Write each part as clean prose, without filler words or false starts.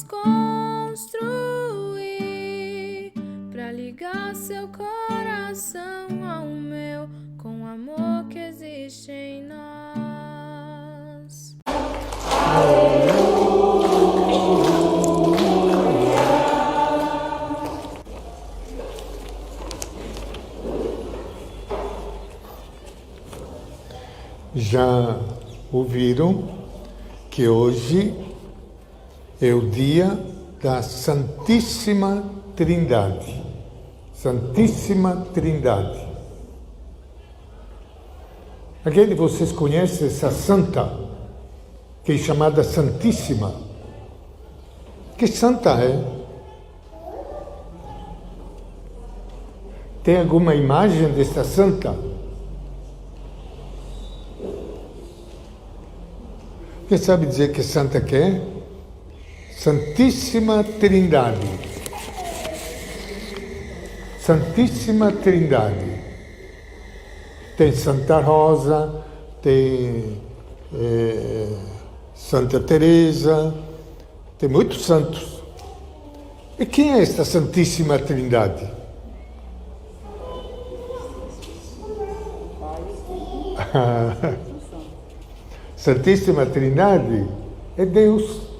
desconstruir pra ligar seu coração ao meu com o amor que existe em nós. Já ouviram que hoje é o dia da Santíssima Trindade. Santíssima Trindade. Alguém de vocês conhece essa santa, que é chamada Santíssima? Que santa é? Tem alguma imagem desta santa? Quem sabe dizer que santa que é? Santíssima Trindade. Santíssima Trindade. Tem Santa Rosa, tem Santa Teresa, tem muitos santos. E quem é esta Santíssima Trindade? Santíssima Trindade é Deus.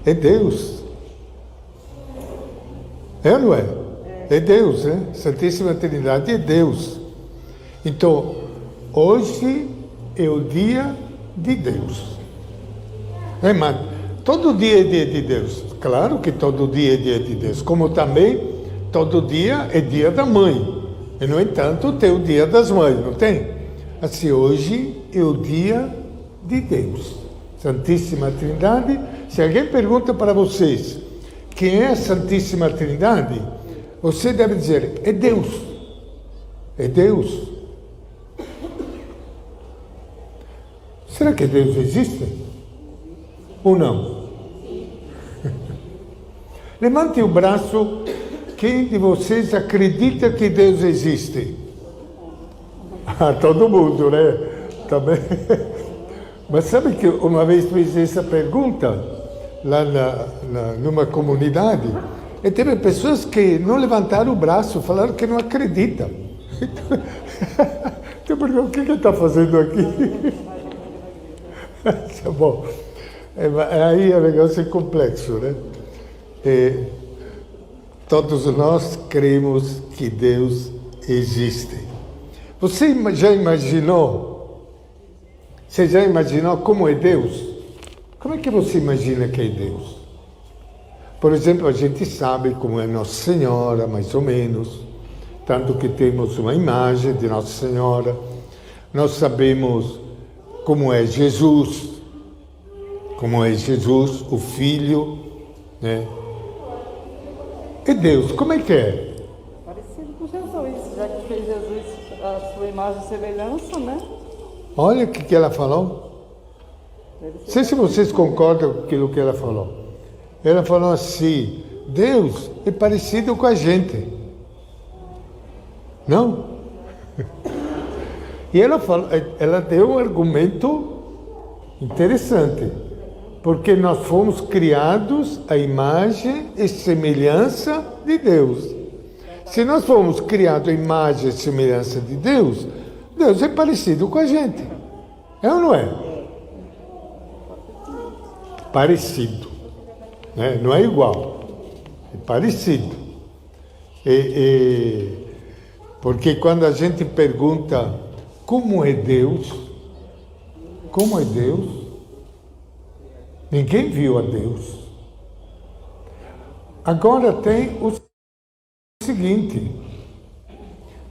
É Deus. É ou não é? É Deus, né? Santíssima Trindade é Deus. Então, hoje é o dia de Deus. É, mas todo dia é dia de Deus. Claro que todo dia é dia de Deus. Como também todo dia é dia da mãe. E, no entanto, tem o dia das mães, não tem? Assim, hoje é o dia de Deus. Santíssima Trindade. Se alguém pergunta para vocês quem é a Santíssima Trindade, você deve dizer, é Deus. É Deus. Será que Deus existe? Ou não? Levante o braço. Quem de vocês acredita que Deus existe? Ah, todo mundo, né? Também. Mas sabe que uma vez fiz essa pergunta lá numa comunidade e teve pessoas que não levantaram o braço, falaram que não acreditam. Então, o que ele está fazendo aqui? Tá bom. Aí o negócio é complexo, né? Todos nós cremos que Deus existe. Você já imaginou? Você já imaginou como é Deus? Como é que você imagina que é Deus? Por exemplo, a gente sabe como é Nossa Senhora, mais ou menos, tanto que temos uma imagem de Nossa Senhora. Nós sabemos como é Jesus, o Filho, né? E Deus, como é que é? Parecido com Jesus, já que fez Jesus a sua imagem e semelhança, né? Olha o que ela falou. Não sei se vocês concordam com aquilo que ela falou. Ela falou assim, Deus é parecido com a gente. Não? E ela deu um argumento interessante. Porque nós fomos criados à imagem e semelhança de Deus. Se nós fomos criados à imagem e semelhança de Deus, Deus é parecido com a gente. É ou não é? Parecido. Né? Não é igual. É parecido. Porque quando a gente pergunta como é Deus, ninguém viu a Deus. Agora tem o seguinte: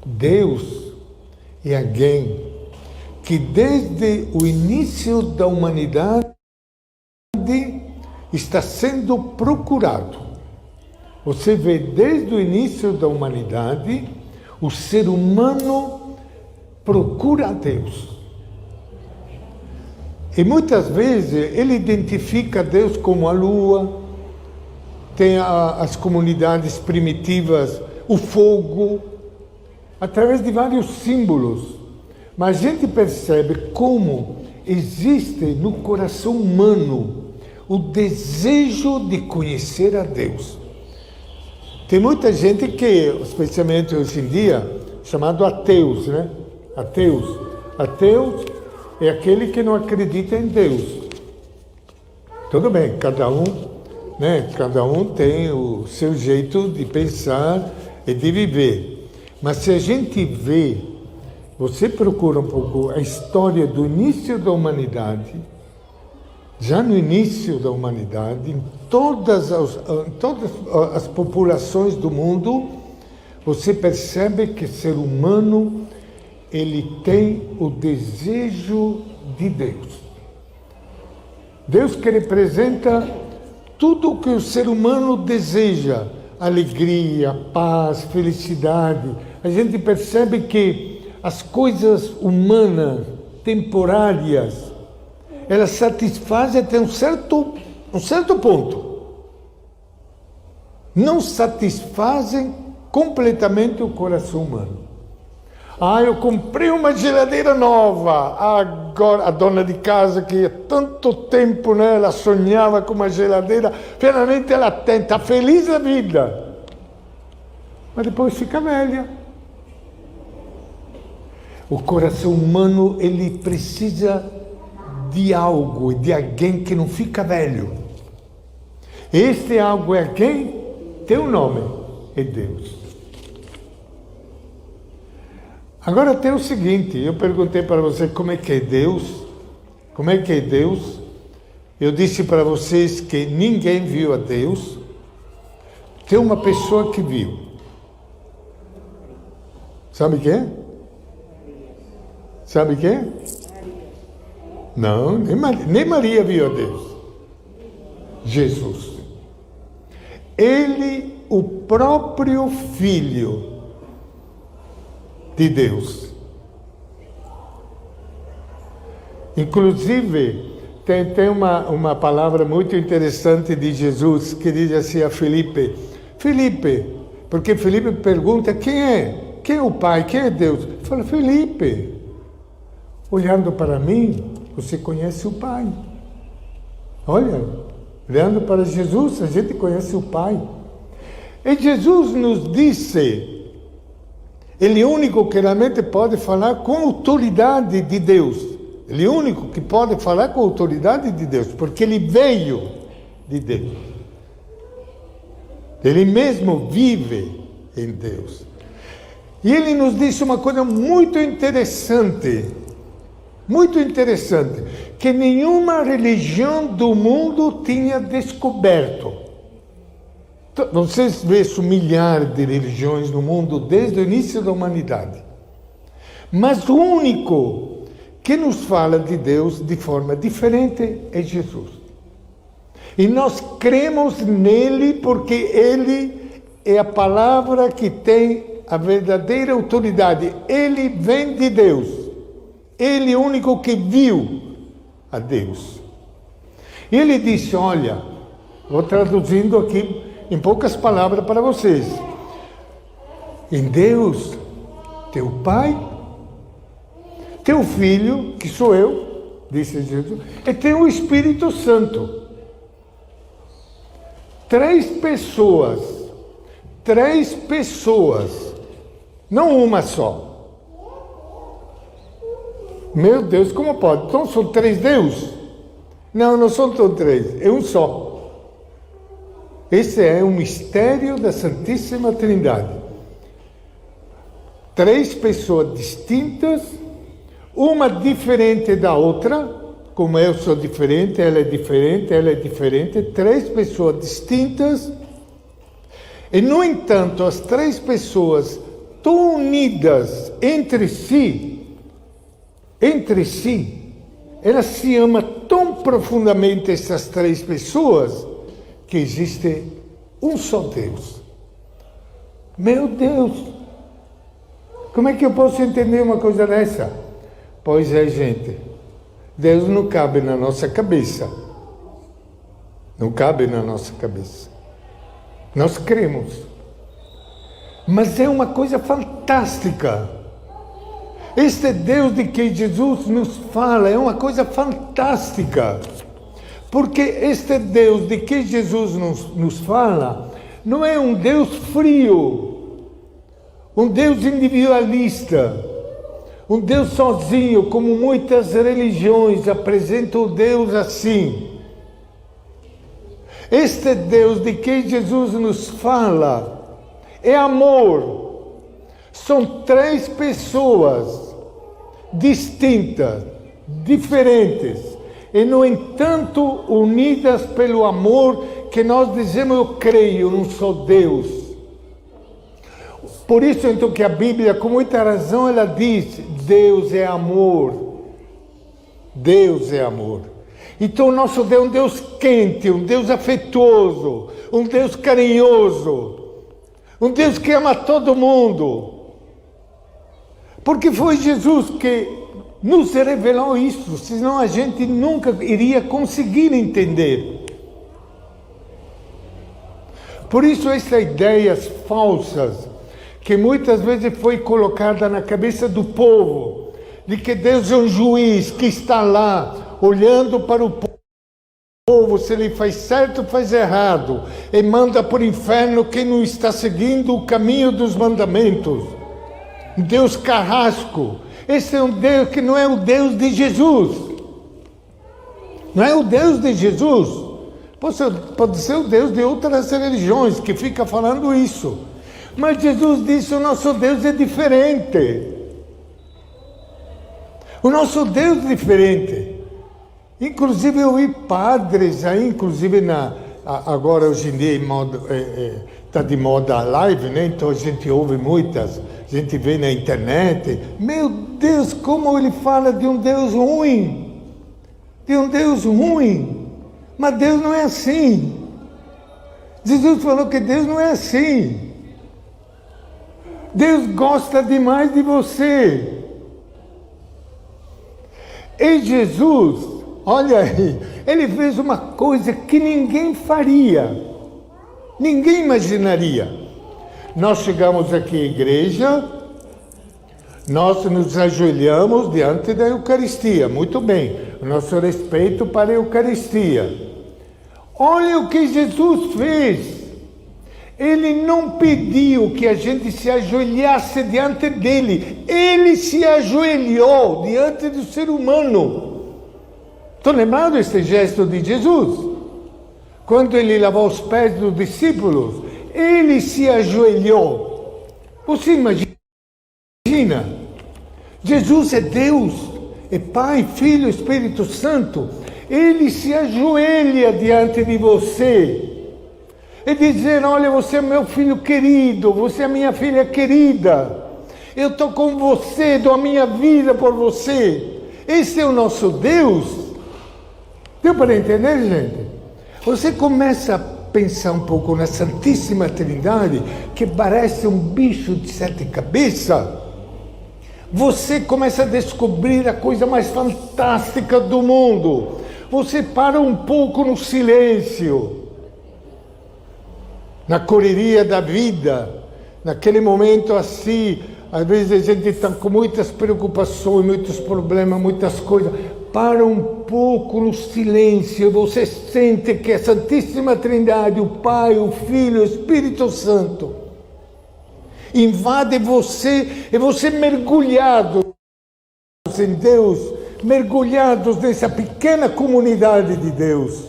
Deus é alguém que desde o início da humanidade está sendo procurado. Você vê desde o início da humanidade, o ser humano procura a Deus. E muitas vezes ele identifica Deus como a lua, tem as comunidades primitivas, o fogo, através de vários símbolos. Mas a gente percebe como existe no coração humano o desejo de conhecer a Deus. Tem muita gente que, especialmente hoje em dia, chamado ateus, né? Ateus. Ateus é aquele que não acredita em Deus. Tudo bem, cada um, né? Cada um tem o seu jeito de pensar e de viver. Mas se a gente vê, você procura um pouco a história do início da humanidade, já no início da humanidade, em todas as populações do mundo, você percebe que o ser humano, ele tem o desejo de Deus. Deus que representa tudo o que o ser humano deseja, alegria, paz, felicidade. A gente percebe que as coisas humanas, temporárias, elas satisfazem até um certo ponto. Não satisfazem completamente o coração humano. Eu comprei uma geladeira nova. Agora, a dona de casa, que há tanto tempo, né, ela sonhava com uma geladeira, finalmente ela tem, está feliz da vida. Mas depois fica velha. O coração humano, ele precisa de algo, de alguém que não fica velho. Este algo é quem? Tem um nome, é Deus. Agora tem o seguinte, eu perguntei para você como é que é Deus. Como é que é Deus? Eu disse para vocês que ninguém viu a Deus. Tem uma pessoa que viu. Sabe quem? Sabe quem? Não, nem Maria viu a Deus. Jesus. Ele, o próprio Filho de Deus. Inclusive, tem uma palavra muito interessante de Jesus que diz assim a Felipe, porque Felipe pergunta quem é o Pai, quem é Deus? Ele fala, Felipe, olhando para mim, você conhece o Pai. Olha, olhando para Jesus, a gente conhece o Pai. E Jesus nos disse, ele é o único que realmente pode falar com autoridade de Deus. Ele é o único que pode falar com autoridade de Deus, porque ele veio de Deus. Ele mesmo vive em Deus. E ele nos disse uma coisa muito interessante, que nenhuma religião do mundo tinha descoberto. Vocês veem milhares de religiões no mundo desde o início da humanidade. Mas o único que nos fala de Deus de forma diferente é Jesus. E nós cremos nele porque ele é a palavra que tem a verdadeira autoridade. Ele vem de Deus. Ele é o único que viu a Deus. E ele disse, olha, vou traduzindo aqui em poucas palavras para vocês. Em Deus, teu Pai, teu Filho, que sou eu, disse Jesus, e tem o Espírito Santo. Três pessoas, não uma só. Meu Deus, como pode? Então são três deuses? Não são todos três, é um só. Esse é um mistério da Santíssima Trindade. Três pessoas distintas, uma diferente da outra, como eu sou diferente, ela é diferente, três pessoas distintas, e no entanto as três pessoas tão unidas entre si, elas se amam tão profundamente, essas três pessoas, que existe um só Deus. Meu Deus! Como é que eu posso entender uma coisa dessa? Pois é, gente, Deus não cabe na nossa cabeça. Não cabe na nossa cabeça. Nós cremos. Mas é uma coisa fantástica. Este Deus de que Jesus nos fala é uma coisa fantástica. Porque este Deus de que Jesus nos fala não é um Deus frio, um Deus individualista, um Deus sozinho, como muitas religiões apresentam o Deus assim. Este Deus de que Jesus nos fala é amor. São três pessoas distintas, diferentes, e no entanto unidas pelo amor que nós dizemos: eu creio num só Deus. Por isso então que a Bíblia, com muita razão, ela diz: Deus é amor. Deus é amor. Então o nosso Deus é um Deus quente, um Deus afetuoso, um Deus carinhoso, um Deus que ama todo mundo. Porque foi Jesus que nos revelou isso, senão a gente nunca iria conseguir entender. Por isso essas ideias falsas, que muitas vezes foi colocada na cabeça do povo, de que Deus é um juiz que está lá, olhando para o povo, se ele faz certo ou faz errado, e manda para o inferno quem não está seguindo o caminho dos mandamentos. Deus carrasco. Esse é um Deus que não é o Deus de Jesus. Não é o Deus de Jesus. Pode ser o Deus de outras religiões que fica falando isso. Mas Jesus disse: o nosso Deus é diferente. O nosso Deus é diferente. Inclusive eu vi padres aí, inclusive agora hoje em dia está de moda a live, né? Então a gente ouve muitas, a gente vê na internet. Meu Deus, como ele fala de um Deus ruim, de um Deus ruim. Mas Deus não é assim. Jesus falou que Deus não é assim. Deus gosta demais de você. E Jesus, olha aí, ele fez uma coisa que ninguém faria, ninguém imaginaria. Nós chegamos aqui à igreja, nós nos ajoelhamos diante da Eucaristia, muito bem, o nosso respeito para a Eucaristia. Olha o que Jesus fez. Ele não pediu que a gente se ajoelhasse diante dele. Ele se ajoelhou diante do ser humano. Estão lembrados desse gesto de Jesus? Quando ele lavou os pés dos discípulos, ele se ajoelhou. Você imagina? Jesus é Deus, é Pai, Filho, Espírito Santo. Ele se ajoelha diante de você. E dizer: olha, você é meu filho querido, você é minha filha querida, eu estou com você, dou a minha vida por você. Esse é o nosso Deus. Deu para entender, gente? Você começa a pensar um pouco na Santíssima Trindade, que parece um bicho de 7 cabeças. Você começa a descobrir a coisa mais fantástica do mundo. Você para um pouco no silêncio, na correria da vida, naquele momento assim, às vezes a gente está com muitas preocupações, muitos problemas, muitas coisas. Para um pouco no silêncio, você sente que a Santíssima Trindade, o Pai, o Filho, o Espírito Santo, invade você, e você mergulhado em Deus, mergulhados nessa pequena comunidade de Deus.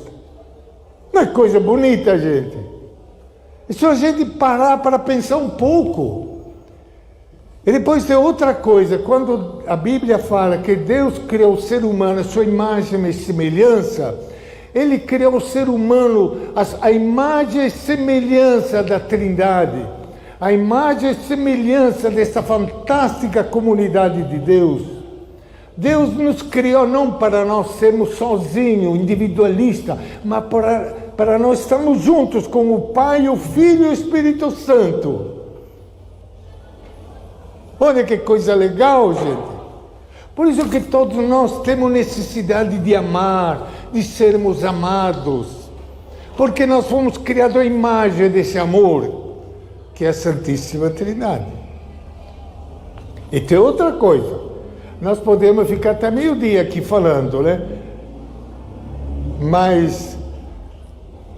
Não é coisa bonita, gente? É só a gente parar para pensar um pouco. E depois tem outra coisa, quando a Bíblia fala que Deus criou o ser humano, a sua imagem e semelhança, Ele criou o ser humano, a imagem e semelhança da Trindade, a imagem e semelhança dessa fantástica comunidade de Deus. Deus nos criou não para nós sermos sozinhos, individualistas, mas para nós estarmos juntos com o Pai, o Filho e o Espírito Santo. Olha que coisa legal, gente. Por isso que todos nós temos necessidade de amar, de sermos amados. Porque nós fomos criados à imagem desse amor, que é a Santíssima Trindade. E tem outra coisa. Nós podemos ficar até meio-dia aqui falando, né? Mas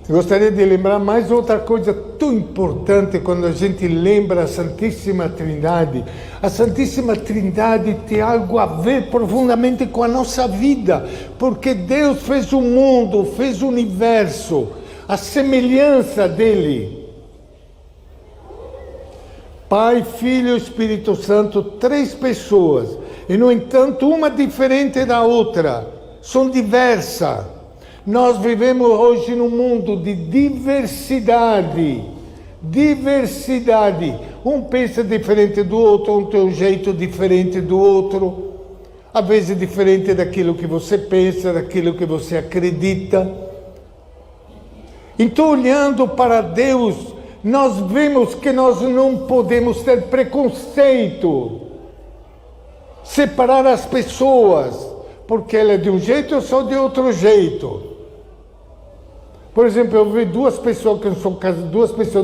gostaria de lembrar mais outra coisa tão importante quando a gente lembra a Santíssima Trindade. A Santíssima Trindade tem algo a ver profundamente com a nossa vida, porque Deus fez o mundo, fez o universo, a semelhança dele. Pai, Filho e Espírito Santo, 3 pessoas, e no entanto uma diferente da outra, são diversas. Nós vivemos hoje num mundo de diversidade. Diversidade. Um pensa diferente do outro, um tem um jeito diferente do outro. Às vezes diferente daquilo que você pensa, daquilo que você acredita. Então, olhando para Deus, nós vemos que nós não podemos ter preconceito. Separar as pessoas, porque ela é de um jeito e eu sou de outro jeito. Por exemplo, eu vi duas pessoas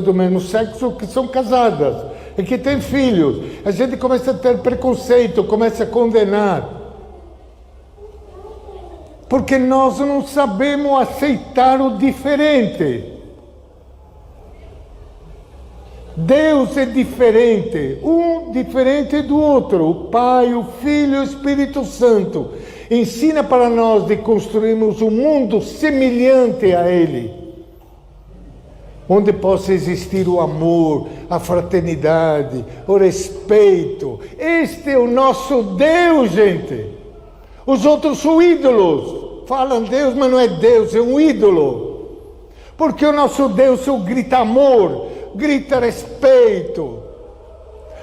do mesmo sexo que são casadas e que têm filhos. A gente começa a ter preconceito, começa a condenar. Porque nós não sabemos aceitar o diferente. Deus é diferente, um diferente do outro. O Pai, o Filho e o Espírito Santo ensina para nós de construirmos um mundo semelhante a Ele, onde possa existir o amor, a fraternidade, o respeito. Este é o nosso Deus, gente. Os outros são ídolos. Falam Deus, mas não é Deus, é um ídolo. Porque o nosso Deus grita amor, grita respeito,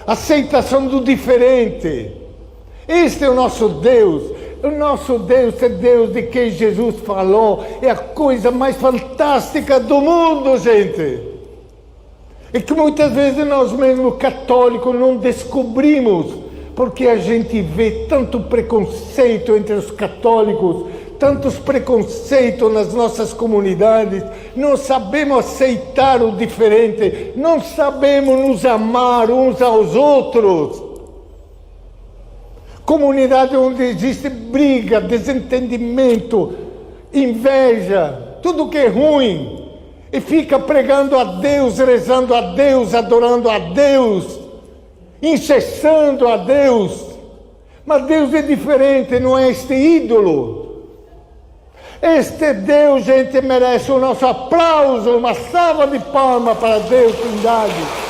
aceitação do diferente. Este é o nosso Deus. O nosso Deus é Deus de quem Jesus falou. É a coisa mais fantástica do mundo, gente. E que muitas vezes nós mesmos católicos não descobrimos, porque a gente vê tanto preconceito entre os católicos, tantos preconceitos nas nossas comunidades, não sabemos aceitar o diferente, não sabemos nos amar uns aos outros. Comunidade onde existe briga, desentendimento, inveja, tudo que é ruim, e fica pregando a Deus, rezando a Deus, adorando a Deus, incessando a Deus. Mas Deus é diferente, não é este ídolo. Este Deus, gente, merece o nosso aplauso, uma salva de palmas para Deus, Trindade.